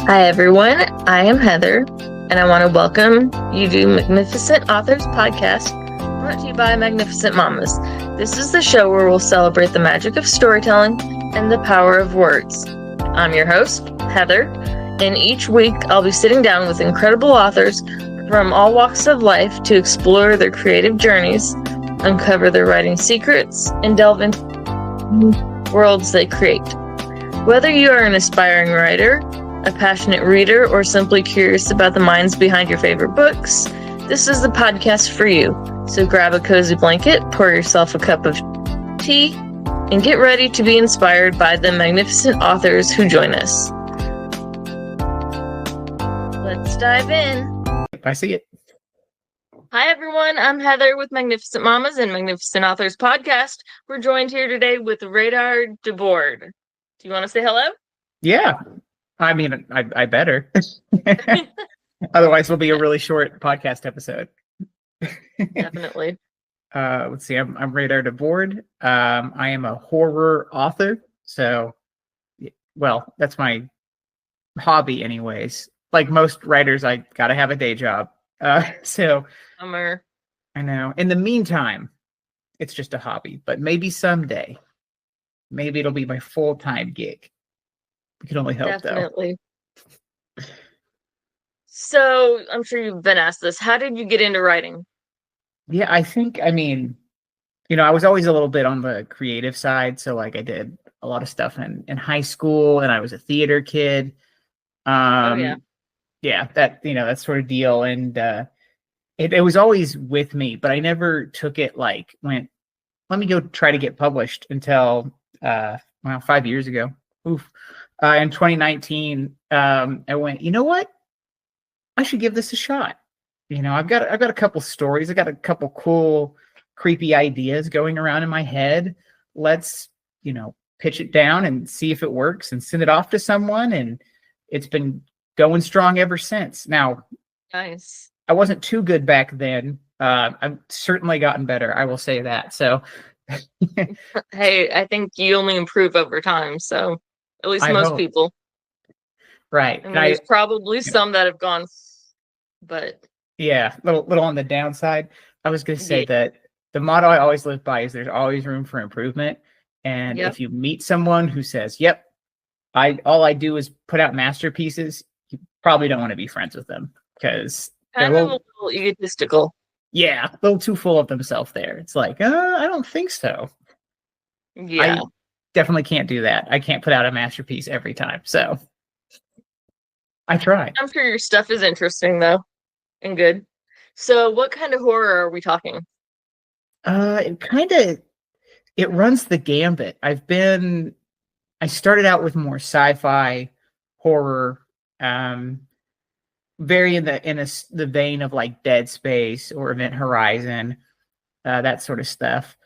Hi everyone, I am Heather, and I want to welcome you to Magnificent Authors Podcast, brought to you by Magnificent Mamas. This is the show where we'll celebrate the magic of storytelling and the power of words. I'm your host, Heather, and each week I'll be sitting down with incredible authors from all walks of life to explore their creative journeys, uncover their writing secrets, and delve into worlds they create. Whether you are an aspiring writer, a passionate reader, or simply curious about the minds behind your favorite books, this is the podcast for you. So grab a cozy blanket, pour yourself a cup of tea, and get ready to be inspired by the magnificent authors who join us. Let's dive in. I see it. Hi everyone, I'm Heather with Magnificent Mamas and Magnificent Authors Podcast. We're joined here today with Jacob Deboard. Do you want to say hello? Yeah. I mean, I better. Otherwise, it'll be a really short podcast episode. Definitely. Let's see. I'm Jacob Deboard. I am a horror author. So, well, that's my hobby, anyways. Like most writers, I gotta have a day job. So, Summer. I know. In the meantime, it's just a hobby. But maybe someday, maybe it'll be my full-time gig. We can only hope, Definitely. Though. So, I'm sure you've been asked this. How did you get into writing? Yeah, I was always a little bit on the creative side. So, like, I did a lot of stuff in high school, and I was a theater kid. Yeah, that sort of deal. And it was always with me, but I never took it let me go try to get published until 5 years ago. Oof. In 2019, I went, you know what? I should give this a shot. I've got a couple stories. I got a couple cool, creepy ideas going around in my head. Let's, pitch it down and see if it works and send it off to someone. And it's been going strong ever since. Now, nice. I wasn't too good back then. I've certainly gotten better. I will say that. So, hey, I think you only improve over time. So. At least most people. Right. And there's probably some that have gone, but. Yeah, little on the downside. I was going to say that the motto I always live by is there's always room for improvement. And if you meet someone who says, yep, all I do is put out masterpieces, you probably don't want to be friends with them because they're a little egotistical. Yeah, a little too full of themselves there. It's like, I don't think so. Yeah. I definitely can't do that. I can't put out a masterpiece every time. So I try. I'm sure your stuff is interesting though and good. So what kind of horror are we talking? It runs the gambit. I started out with more sci-fi horror, very in the vein of like Dead Space or Event Horizon, that sort of stuff.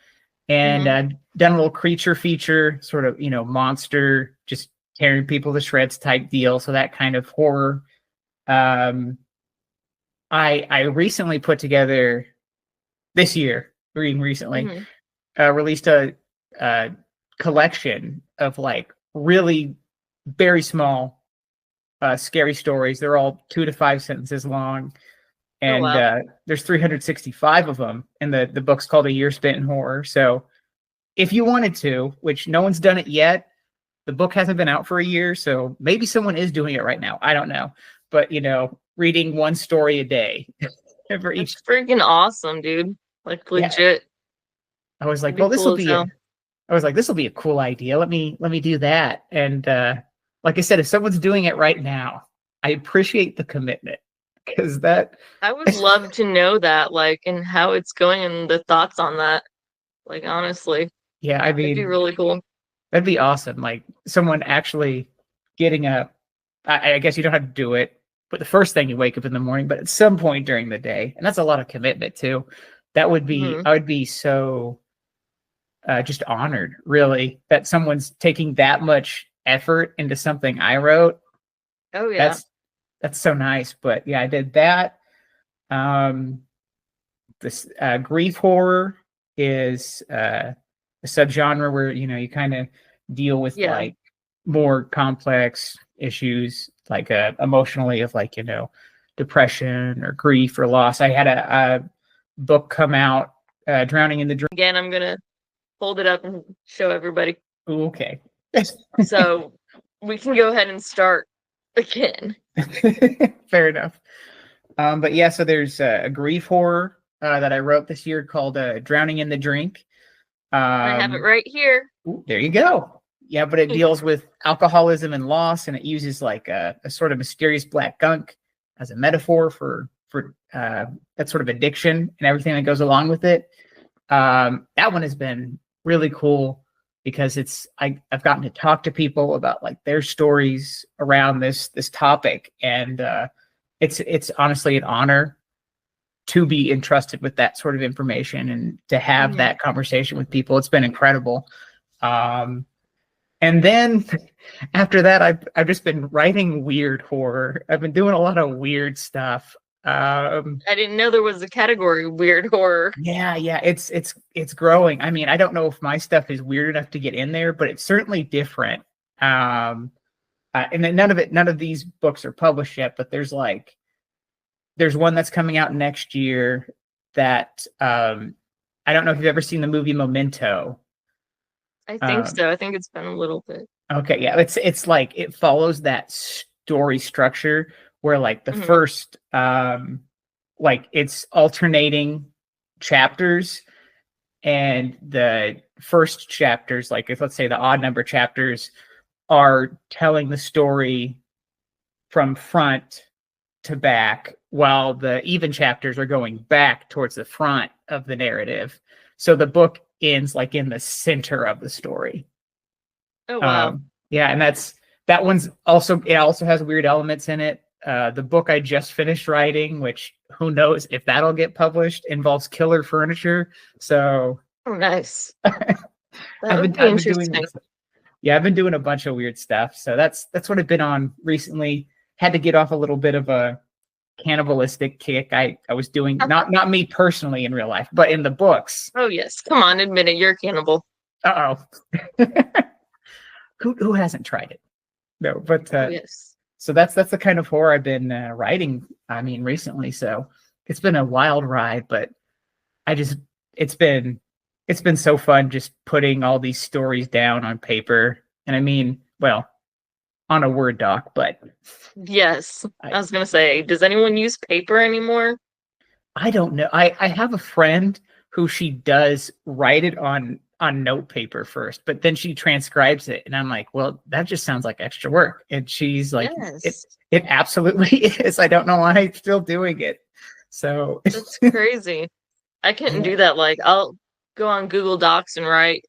And done a little creature feature, sort of, monster, just tearing people to shreds type deal. So that kind of horror. I recently put together this year, recently, released a collection of like really very small, scary stories. They're all 2 to 5 sentences long. And there's 365 of them, and the book's called A Year Spent in Horror. So if you wanted to, which no one's done it yet, the book hasn't been out for a year, so maybe someone is doing it right now. I don't know. But, reading one story a day. For each. That's freaking awesome, dude. Like, legit. I was like, well, this will be a cool idea. Let me do that. And like I said, if someone's doing it right now, I appreciate the commitment. Because I would love to know that, like, and how it's going and the thoughts on that. Like, honestly. Yeah, I mean, it'd be really cool. That'd be awesome. Like someone actually getting I guess you don't have to do it, but the first thing you wake up in the morning, but at some point during the day, and that's a lot of commitment too. That would be, I would be so just honored, really, that someone's taking that much effort into something I wrote. Oh yeah. That's so nice. But yeah, I did that. This grief horror is a subgenre where you kind of deal with like more complex issues like emotionally of like, depression or grief or loss. I had a book come out, Drowning in the Drink. Again, I'm gonna hold it up and show everybody. Ooh, okay. So we can go ahead and start again. Fair enough. But yeah, so there's a grief horror that I wrote this year called Drowning in the Drink. I have it right here. Ooh, there you go. Yeah, but it deals with alcoholism and loss, and it uses like a sort of mysterious black gunk as a metaphor for that sort of addiction and everything that goes along with it. That one has been really cool because I've gotten to talk to people about like their stories around this topic, and it's honestly an honor to be entrusted with that sort of information and to have that conversation with people. It's been incredible. And then after that, I've just been writing weird horror. I've been doing a lot of weird stuff. I didn't know there was a category weird horror. Yeah, it's growing. I mean, I don't know if my stuff is weird enough to get in there, but it's certainly different. And then none of these books are published yet, but there's one that's coming out next year that I don't know if you've ever seen the movie Memento. I think so. I think it's been a little bit. Okay, yeah, it's like it follows that story structure where like the first like it's alternating chapters, and the first chapters, like if let's say the odd number chapters, are telling the story from front to back, while the even chapters are going back towards the front of the narrative. So the book ends like in the center of the story. Oh wow. Yeah, and that one's also, it also has weird elements in it. The book I just finished writing, which who knows if that'll get published, involves killer furniture. So nice. I've been doing a bunch of weird stuff. So that's what I've been on recently. Had to get off a little bit of a cannibalistic kick. I was doing not me personally in real life, but in the books. Oh yes, come on, admit it, you're a cannibal. Who hasn't tried it? No, but yes. So that's the kind of horror I've been writing. I mean, recently. So it's been a wild ride, but it's been so fun just putting all these stories down on paper. And I mean, well, on a Word doc, but yes, I was gonna say, does anyone use paper anymore? I don't know. I have a friend who she does write it on note paper first, but then she transcribes it, and I'm like, well, that just sounds like extra work. And she's like, yes. It absolutely is. I don't know why I'm still doing it. So that's crazy. I couldn't do that. Like, I'll go on Google Docs and write,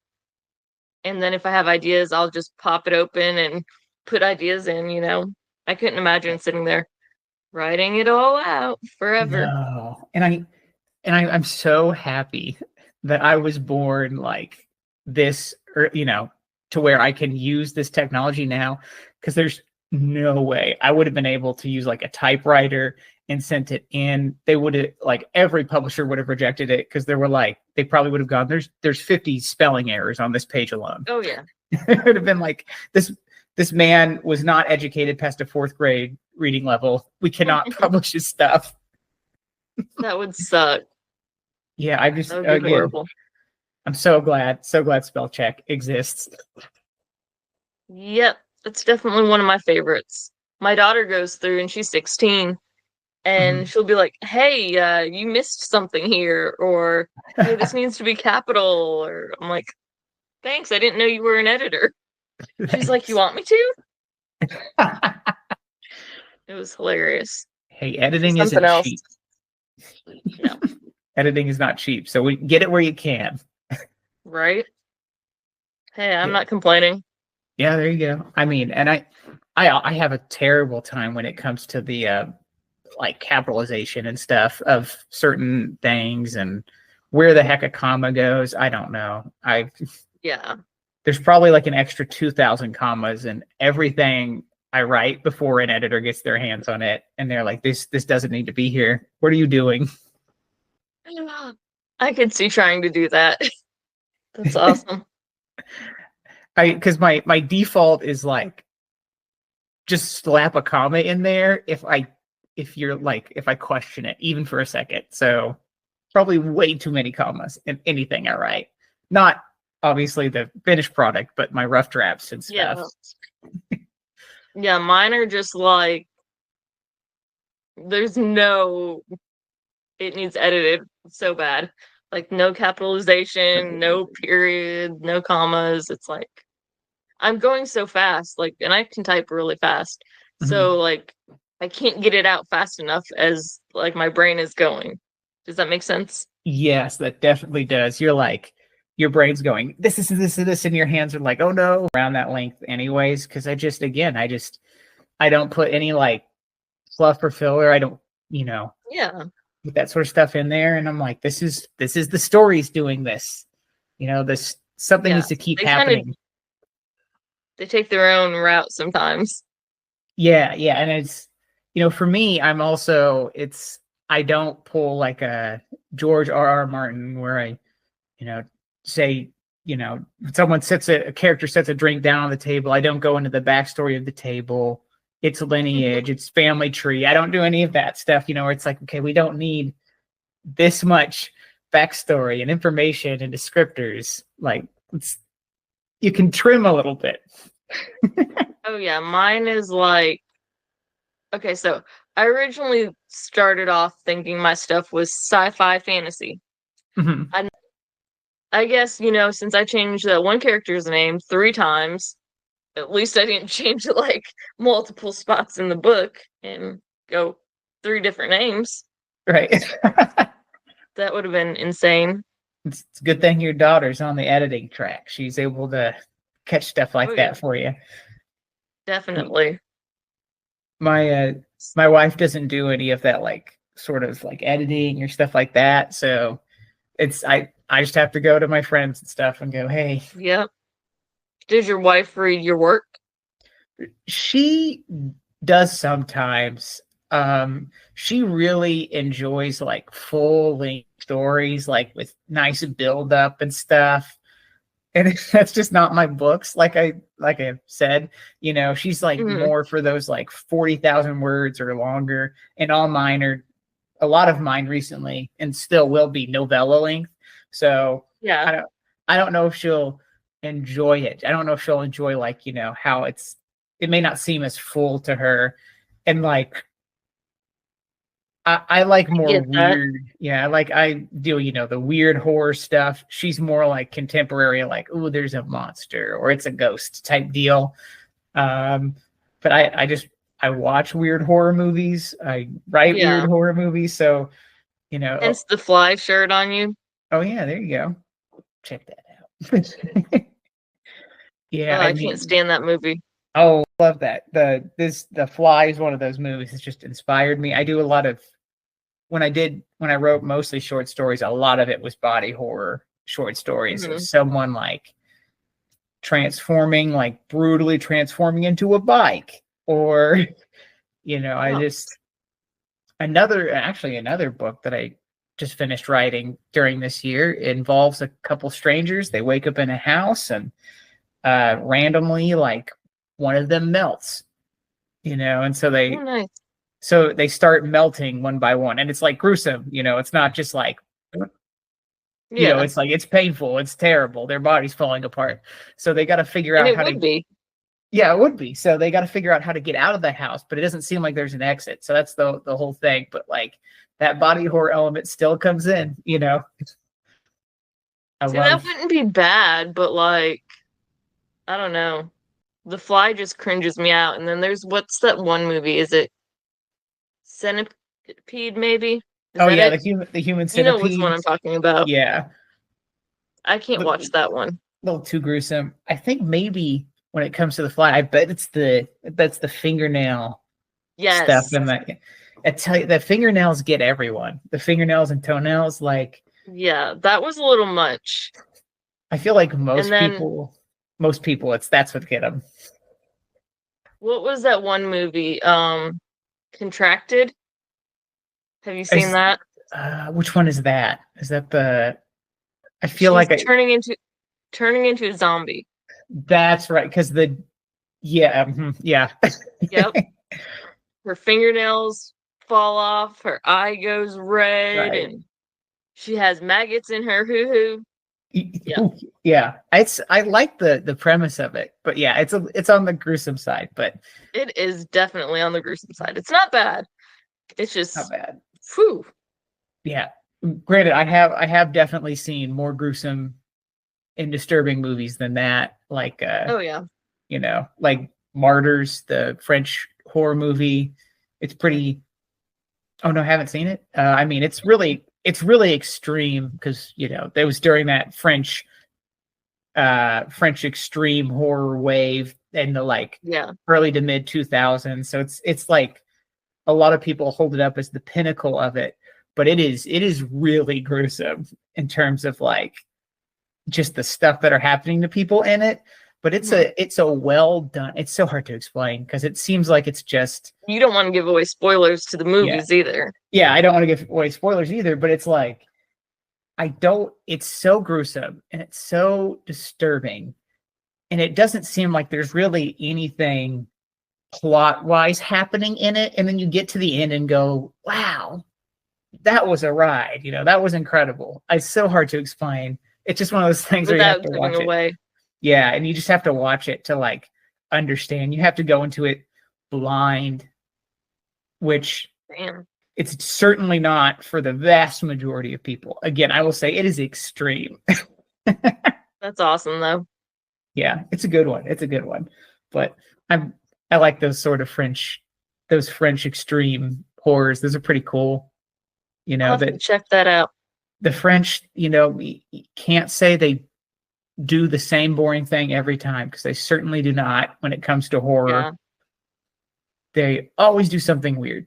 and then if I have ideas, I'll just pop it open and put ideas in. I couldn't imagine sitting there writing it all out forever. No. And I'm so happy that I was born like this, or to where I can use this technology now, because there's no way I would have been able to use like a typewriter and sent it in. They would have, like, every publisher would have rejected it, because they probably would have gone, there's 50 spelling errors on this page alone. Oh yeah. It would have been like, this man was not educated past a 4th grade reading level. We cannot publish his stuff. That would suck. Yeah, horrible. I'm so glad spell check exists. Yep, it's definitely one of my favorites. My daughter goes through, and she's 16, and she'll be like, hey, you missed something here, or hey, this needs to be capital, or I'm like, thanks, I didn't know you were an editor. She's like, you want me to? It was hilarious. Hey, editing isn't cheap. No. Editing is not cheap, so we get it where you can. Right? Hey, I'm not complaining. Yeah, there you go. I mean, and I have a terrible time when it comes to the like capitalization and stuff of certain things, and where the heck a comma goes. I don't know. There's probably like an extra 2,000 commas in everything I write before an editor gets their hands on it, and they're like, this doesn't need to be here. What are you doing? I could see trying to do that. That's awesome. Because my default is like just slap a comma in there if I question it even for a second. So probably way too many commas in anything I write. Not obviously the finished product, but my rough drafts and stuff. Yeah, mine are just like, there's no, it needs edited so bad. Like no capitalization, no period, no commas. It's like, I'm going so fast, like, and I can type really fast. So like, I can't get it out fast enough as like my brain is going. Does that make sense? Yes, that definitely does. You're like, your brain's going, this, and your hands are like, oh no, around that length anyways. Cause I don't put any like fluff or filler. I don't, put that sort of stuff in there. And I'm like, this is the story's doing this. This something needs to keep happening. They take their own route sometimes. Yeah. And it's, for me, I'm also, I don't pull like a George R.R. Martin where I, say, someone a character sets a drink down on the table. I don't go into the backstory of the table, its lineage, its family tree. I don't do any of that stuff, where it's like, okay, we don't need this much backstory and information and descriptors. Like, you can trim a little bit. Oh yeah, mine is like, okay, so I originally started off thinking my stuff was sci-fi fantasy. I guess, since I changed that one character's name 3 times, at least I didn't change it like multiple spots in the book and go 3 different names. Right. That would have been insane. It's a good thing your daughter's on the editing track. She's able to catch stuff like that for you. Definitely. My wife doesn't do any of that, like sort of like editing or stuff like that. So I just have to go to my friends and stuff and go, hey. Yep. Does your wife read your work? She does sometimes. She really enjoys like full length stories, like with nice build up and stuff. And that's just not my books. Like I said, she's like more for those like 40,000 words or longer. And a lot of mine recently and still will be novella length. So yeah, I don't know if she'll enjoy it. I don't know if she'll enjoy like, how it may not seem as full to her. And like, I like more weird. Yeah, like I do, the weird horror stuff. She's more like contemporary, like, oh, there's a monster or it's a ghost type deal. But I watch weird horror movies. I write weird horror movies. So, Hence the Fly shirt on you. Oh yeah, there you go. Check that out. Yeah, I can't stand that movie. Oh, love that. The Fly is one of those movies that's just inspired me. I do a lot of when I wrote mostly short stories, a lot of it was body horror short stories. Of someone like brutally transforming into a bike, or another book that I just finished writing during this year involves a couple strangers. They wake up in a house and randomly, like, one of them melts, and so they start melting one by one, and it's like gruesome, it's not just like, it's like, it's painful, it's terrible, their body's falling apart. So they got to figure out how to be. Yeah, it would be. So they got to figure out how to get out of the house, but it doesn't seem like there's an exit. So that's the whole thing. But like that body horror element still comes in, that wouldn't be bad, but like, I don't know. The Fly just cringes me out. And then what's that one movie? Is it Centipede, maybe? The human centipede. You know which one I'm talking about. Yeah. I can't watch that one. A little too gruesome. I think maybe when it comes to The Fly, I bet it's the fingernail stuff. And I tell you, the fingernails get everyone. The fingernails and toenails, like. Yeah, that was a little much. I feel like most people, that's what get them. What was that one movie? Contracted? Have you seen that? Which one is that? Is that the? She's turning into a zombie. That's right, because the Yeah, yeah. Yep. Her fingernails fall off, her eye goes red, Right. and she has maggots in her hoo-hoo. Yeah. Yeah, I like the premise of it, but yeah, it's on the gruesome side, but It is definitely on the gruesome side. It's not bad. It's not just, bad. whew. Yeah. Granted, I have definitely seen more gruesome and disturbing movies than that. Like Oh, yeah. like Martyrs, the French horror movie. It's pretty. Oh no, I haven't seen it. I mean, it's really extreme because that was during that French extreme horror wave in the Yeah. early to mid 2000s. So it's like a lot of people hold it up as the pinnacle of it, but it is really gruesome in terms of like just the stuff that are happening to people in it. But it's a well done. It's so hard to explain because it seems like it's just You don't want to give away spoilers to the yeah. movies either. Yeah, I don't want to give away spoilers either, but it's like it's so gruesome and it's so disturbing. And it doesn't seem like there's really anything plot wise happening in it. And then you get to the end and go, wow, that was a ride. That was incredible. It's so hard to explain. It's just one of those things where you have Without to giving watch it. away. Yeah. And you just have to watch it to like understand. You have to go into it blind, which Damn. it's certainly not for the vast majority of people. Again, I will say it is extreme. That's awesome, though. Yeah, it's a good one. It's a good one. But I like those French extreme horrors. Those are pretty cool. I'll have to check that out. The French, you can't say they do the same boring thing every time because they certainly do not when it comes to horror. Yeah. They always do something weird.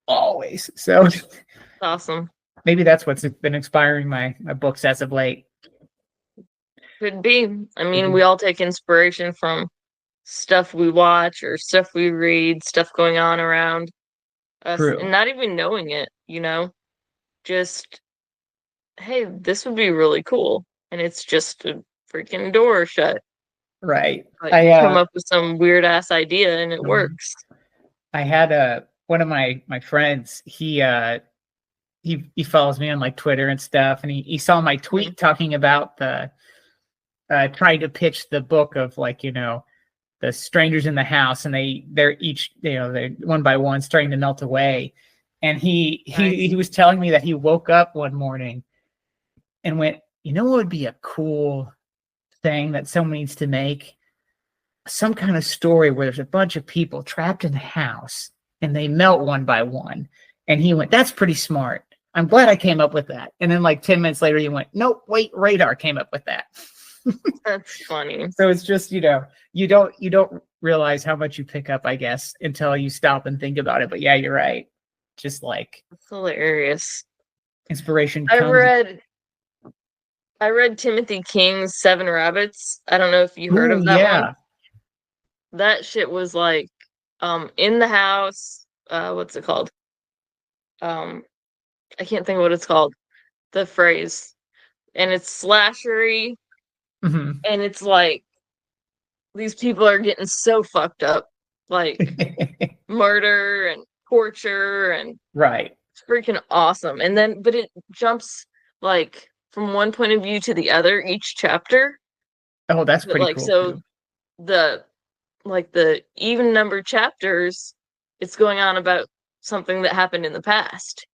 Always. So Awesome. maybe that's what's been inspiring my books as of late. Could be. I mean, we all take inspiration from stuff we watch or stuff we read, stuff going on around us, True. and not even knowing it, just, hey, this would be really cool. And it's just a freaking door shut. Right. But you come up with some weird ass idea and it works. I had one of my friends, he follows me on like Twitter and stuff, and he saw my tweet talking about the trying to pitch the book of like, the strangers in the house, and they're each, they're one by one starting to melt away. And he was telling me that he woke up one morning and went, what would be a cool thing that someone needs to make? Some kind of story where there's a bunch of people trapped in a house and they melt one by one. And he went, that's pretty smart. I'm glad I came up with that. And then like 10 minutes later, he went, nope, wait, Radar came up with that. That's funny. So it's just, you don't realize how much you pick up, I guess, until you stop and think about it. But yeah, you're right. Just like That's hilarious. inspiration. I read Timothy King's Seven Rabbits. I don't know if you heard of that one. That shit was like in the house. What's it called? I can't think of what it's called. The phrase. And it's slashery. Mm-hmm. And it's like these people are getting so fucked up. Like murder and torture and right. It's freaking awesome. And then but it jumps like from one point of view to the other each chapter. Oh, that's pretty cool. So too. the even numbered chapters, it's going on about something that happened in the past.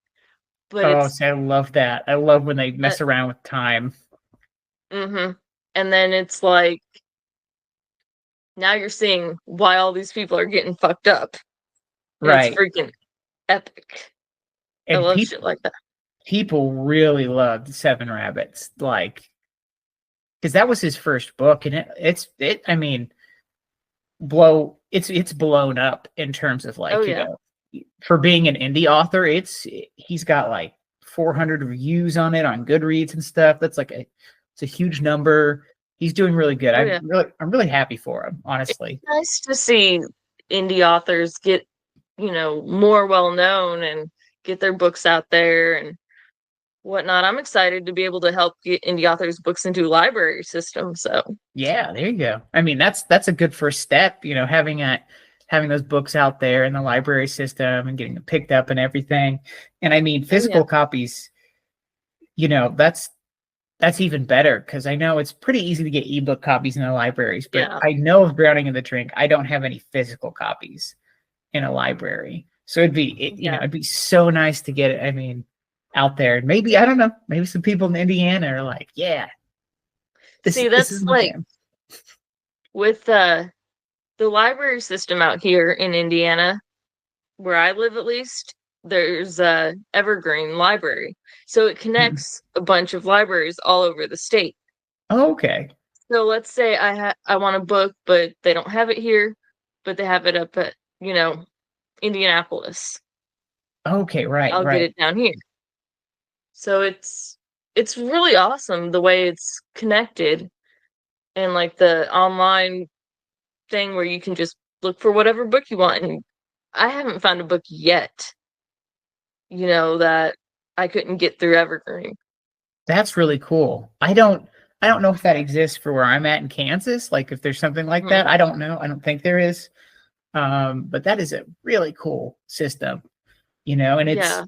But I love that. I love when they mess around with time. Mm-hmm. And then it's like now you're seeing why all these people are getting fucked up. Right. It's freaking epic. And I love shit like that. People really loved Seven Rabbits, like, because that was his first book, and it's blown up in terms of like, for being an indie author, he's got like 400 reviews on it on Goodreads and stuff. That's like it's a huge number. He's doing really good. I'm really happy for him, honestly. It's nice to see indie authors get, more well known and get their books out there. And whatnot. I'm excited to be able to help get indie authors' books into a library system. So Yeah, there you go. I mean, that's a good first step, having those books out there in the library system and getting them picked up and everything. And I mean, oh yeah, physical copies, that's even better because I know it's pretty easy to get ebook copies in the libraries, but yeah, I know of Drowning in the Drink, I don't have any physical copies in a library. So yeah. it'd be so nice to get it. I mean, out there. And maybe, I don't know, maybe some people in Indiana are like, yeah, See, this is that's my like jam. with the library system out here in Indiana, where I live at least, there's a Evergreen Library. So it Mhm. connects a bunch of libraries all over the state. Oh, okay. So let's say I want a book, but they don't have it here, but they have it up at, Indianapolis. Okay, right, I'll get right. it down here. So it's really awesome the way it's connected, and like the online thing where you can just look for whatever book you want. And I haven't found a book yet, that I couldn't get through Evergreen. That's really cool. I don't know if that exists for where I'm at in Kansas. Like if there's something like that. Mhm. I don't know. I don't think there is. But that is a really cool system, and Yeah.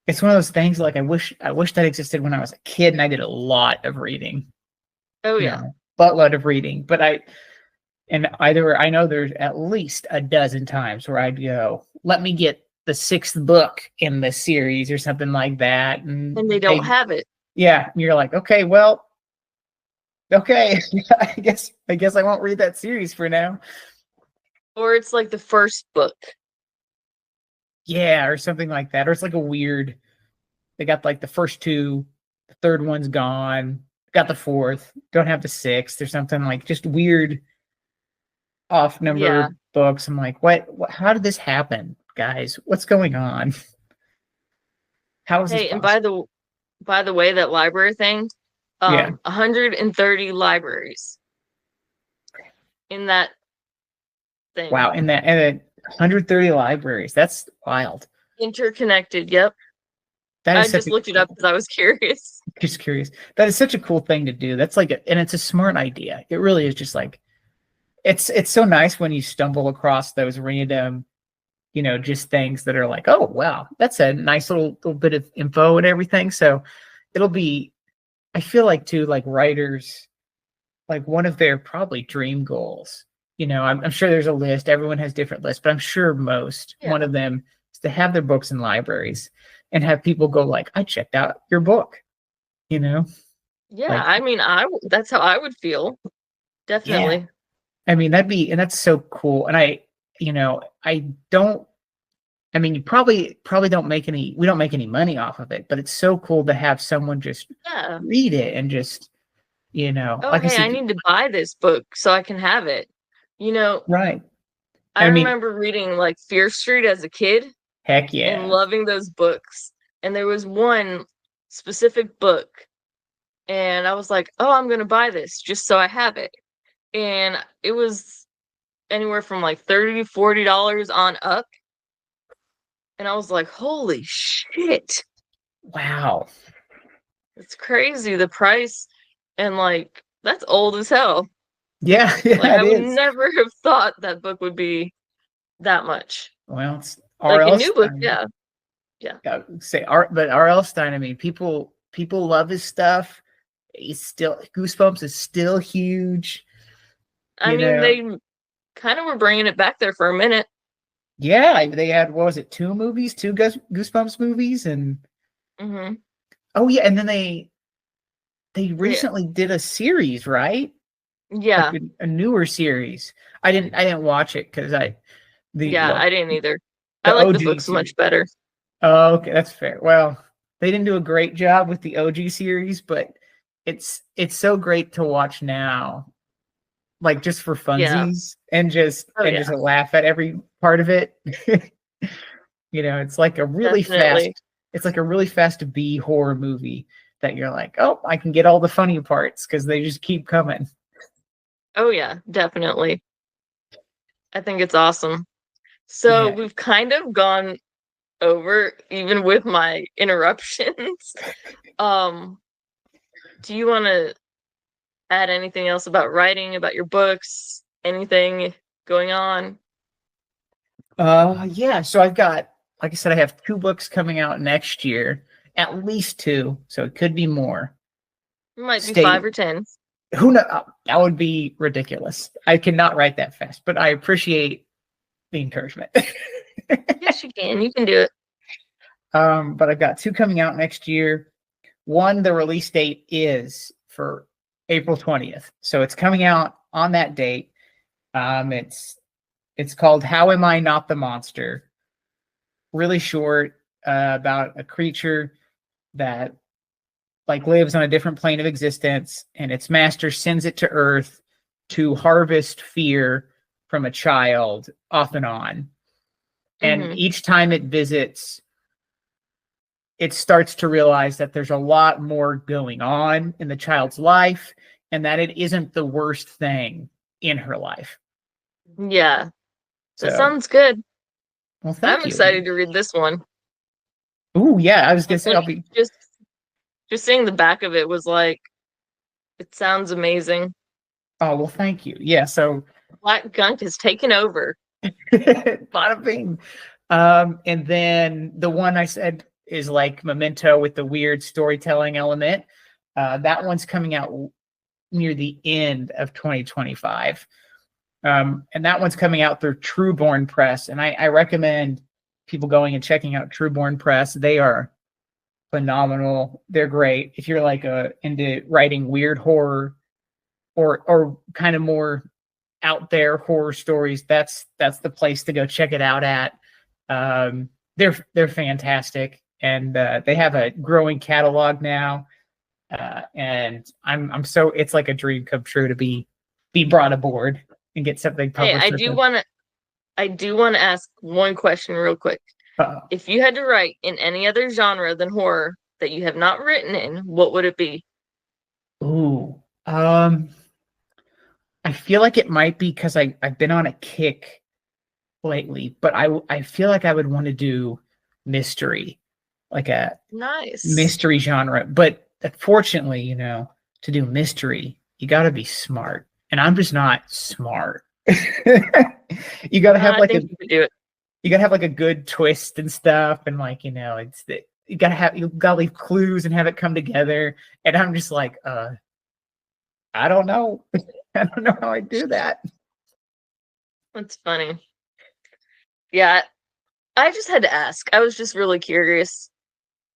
it's one of those things like I wish that existed when I was a kid and I did a lot of reading, Oh yeah. buttload of reading. And either I know there's at least a dozen times where I'd go, let me get the sixth book in the series or something like that. And And they don't have it. yeah, and you're like, okay, well, okay, I guess I won't read that series for now. Or it's like the first book. Yeah, or something like that. Or it's like a weird, they got like the first two, the third one's gone, got the fourth, don't have the sixth, or something like just weird off Yeah. number books. I'm like, what how did this happen, guys? What's going on? How is this Hey, and possible? by the way, that library thing, Yeah. 130 libraries in that thing. Wow. And 130 libraries. That's wild. Interconnected. Yep. That I is such just a looked it up because I was curious. just curious. That is such a cool thing to do. That's like and it's a smart idea. It really is just like it's so nice when you stumble across those random, just things that are like, oh wow, that's a nice little bit of info and everything. So it'll be I feel like too, like writers, like one of their probably dream goals. I'm sure there's a list. Everyone has different lists, but I'm sure one Yeah. of them is to have their books in libraries and have people go like, I checked out your book, you know, Yeah. like, I mean, that's how I would feel. yeah. Definitely. I mean, and that's so cool. And I don't, I mean, you probably we don't make any money off of it, but it's so cool to have someone just Yeah. read it and just, Oh, like I hey, I said, need to buy this book so I can have it. You know, right. I I mean, remember reading like Fear Street as a kid heck and yeah. loving those books. And there was one specific book, and I was like, "Oh, I'm gonna buy this just so I have it." And it was anywhere from like $30 to $40 on up, and I was like, "Holy shit, Wow. it's crazy the price!" And like, that's old as hell. Yeah, Like, yeah, it I would is. never have thought that book would be that much. Well, it's Like a R.L. new book, Stein. yeah, yeah. But R.L. Stein, I mean, people love his stuff. He's still Goosebumps is still huge, I you mean, know. they kind of were bringing it back there for a minute. Yeah, they had what was it, two movies, two Goosebumps movies, and Hmm. oh yeah, and then they Yeah, recently did a series, right? Like yeah, a newer series. I didn't watch it because the yeah. well I didn't either. I the like the OG books series. much better. Oh, okay, that's fair. Well, they didn't do a great job with the OG series, but it's so great to watch now, like just for Yeah. funsies and just Oh and yeah, just laugh at every part of it. It's like definitely. it's like a really fast B horror movie that you're like, oh, I can get all the funny parts because they just keep coming. Oh yeah, definitely. I think it's awesome. So Yeah. we've kind of gone over, even with my interruptions. Do you want to add anything else about writing, about your books, anything going on? Yeah. So I've got, like I said, I have 2 books coming out next year, at least 2. So it could be more. It might be 5 or 10. Who knows? That would be ridiculous. I cannot write that fast, but I appreciate the encouragement. Yes, you can. You can do it. But I've got 2 coming out next year. One, the release date is for April 20th. So it's coming out on that date. It's called How Am I Not the Monster? Really short, about a creature that like lives on a different plane of existence, and its master sends it to Earth to harvest fear from a child off and on. And each time it visits, it starts to realize that there's a lot more going on in the child's life, and that it isn't the worst thing in her life. Yeah. That sounds good. Well, thank you. I'm excited to read this one. Ooh, yeah. I was gonna say I'll be just seeing the back of it was like, it sounds amazing. Oh, well, thank you. Yeah, so Black Gunk has taken over. Bada bing. And then the one I said is like Memento with the weird storytelling element. That one's coming out near the end of 2025. And that one's coming out through Trueborn Press. And I recommend people going and checking out Trueborn Press. They are phenomenal. They're great. If you're like into writing weird horror or kind of more out there horror stories, that's the place to go check it out at. They're fantastic, and they have a growing catalog now. And I'm so, it's like a dream come true to be brought aboard and get something published. Hey, I do want to ask one question real quick. Uh-oh. If you had to write in any other genre than horror that you have not written in, what would it be? Ooh, I feel like it might be because I've been on a kick lately, but I feel like I would want to do mystery, like a nice mystery genre. But unfortunately, to do mystery, you got to be smart, and I'm just not smart. You got to have like you gotta have like a good twist and stuff, and like you gotta leave clues and have it come together. And I'm just like, I don't know. I don't know how I do that. That's funny. Yeah, I just had to ask. I was just really curious.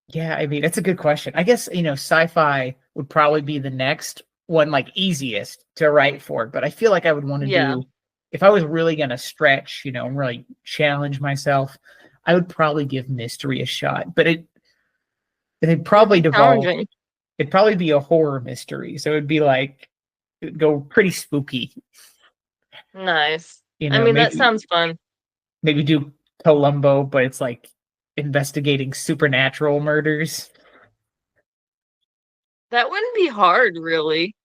Yeah, I mean, it's a good question. I guess, sci-fi would probably be the next one, like easiest to write for. But I feel like I would want to do, if I was really going to stretch, and really challenge myself, I would probably give mystery a shot. But it'd probably devolve. It'd probably be a horror mystery. So it'd be like, it'd go pretty spooky. Nice. I mean, that sounds fun. Maybe do Columbo, but it's like investigating supernatural murders. That wouldn't be hard, really.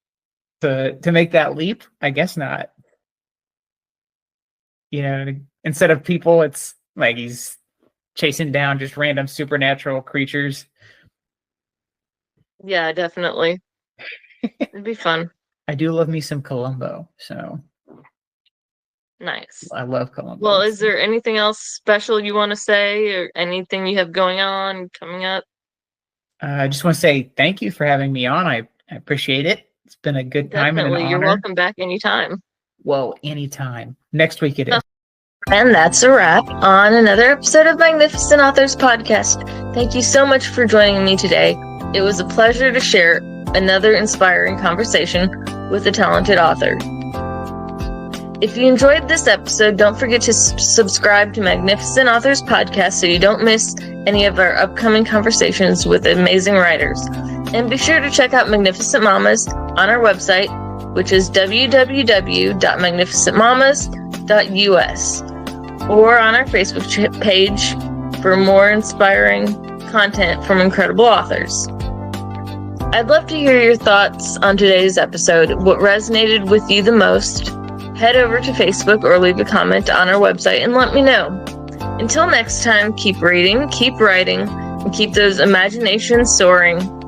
To make that leap? I guess not. Instead of people, it's like he's chasing down just random supernatural creatures. Yeah, definitely. It'd be fun. I do love me some Columbo, so nice. I love Columbo. Well, is there anything else special you want to say, or anything you have going on coming up? I just want to say thank you for having me on. I appreciate it. It's been a good time. Definitely. And an You're honor. welcome back anytime. Well, anytime. Next week it is. And that's a wrap on another episode of Magnificent Authors Podcast. Thank you so much for joining me today. It was a pleasure to share another inspiring conversation with a talented author. If you enjoyed this episode, don't forget to subscribe to Magnificent Authors Podcast so you don't miss any of our upcoming conversations with amazing writers. And be sure to check out Magnificent Mamas on our website, which is www.magnificentmamas.us, or on our Facebook page for more inspiring content from incredible authors. I'd love to hear your thoughts on today's episode. What resonated with you the most? Head over to Facebook or leave a comment on our website and let me know. Until next time, keep reading, keep writing, and keep those imaginations soaring.